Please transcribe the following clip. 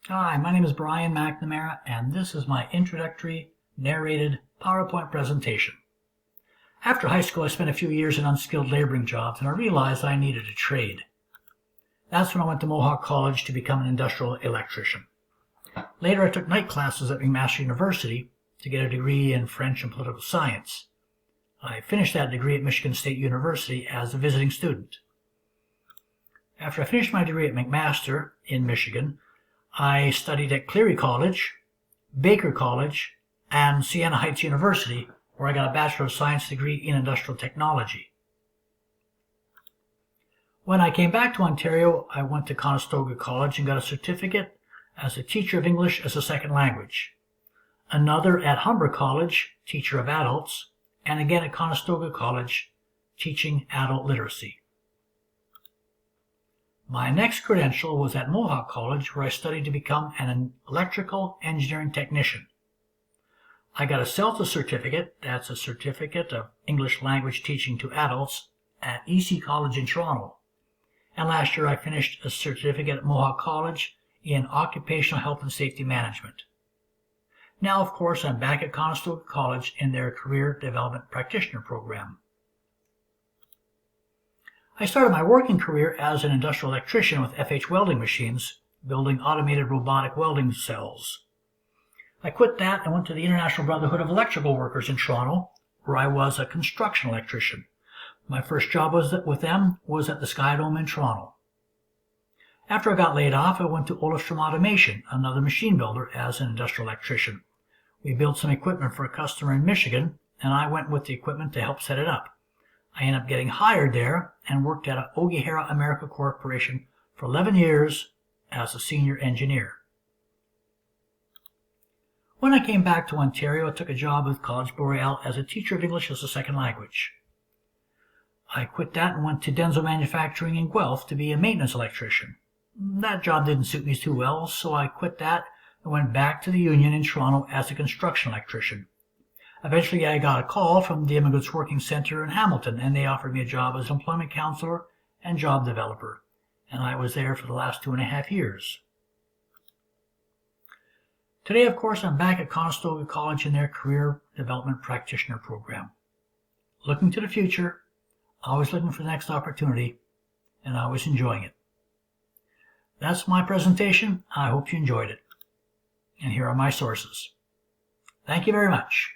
Hi, my name is Brian McNamara, and this is my introductory narrated PowerPoint presentation. After high school, I spent a few years in unskilled laboring jobs, and I realized I needed a trade. That's when I went to Mohawk College to become an industrial electrician. Later, I took night classes at McMaster University to get a degree in French and political science. I finished that degree at Michigan State University as a visiting student. After I finished my degree at McMaster in Michigan, I studied at Cleary College, Baker College, and Siena Heights University, where I got a Bachelor of Science degree in Industrial Technology. When I came back to Ontario, I went to Conestoga College and got a certificate as a teacher of English as a second language, another at Humber College, teacher of adults, and again at Conestoga College, teaching adult literacy. My next credential was at Mohawk College, where I studied to become an electrical engineering technician. I got a CELTA certificate, that's a certificate of English language teaching to adults, at EC College in Toronto. And last year I finished a certificate at Mohawk College in Occupational Health and Safety Management. Now, of course, I'm back at Conestoga College in their Career Development Practitioner program. I started my working career as an industrial electrician with FH welding machines, building automated robotic welding cells. I quit that and went to the International Brotherhood of Electrical Workers in Toronto, where I was a construction electrician. My first job with them was at the Skydome in Toronto. After I got laid off, I went to Olofstrom Automation, another machine builder, as an industrial electrician. We built some equipment for a customer in Michigan, and I went with the equipment to help set it up. I ended up getting hired there and worked at Ogihara America Corporation for 11 years as a senior engineer. When I came back to Ontario, I took a job with College Boreal as a teacher of English as a second language. I quit that and went to Denso Manufacturing in Guelph to be a maintenance electrician. That job didn't suit me too well, so I quit that and went back to the union in Toronto as a construction electrician. Eventually, I got a call from the Immigrants Working Center in Hamilton, and they offered me a job as an employment counselor and job developer, and I was there for the last 2.5 years. Today, of course, I'm back at Conestoga College in their Career Development Practitioner program. Looking to the future, always looking for the next opportunity, and always enjoying it. That's my presentation. I hope you enjoyed it. And here are my sources. Thank you very much.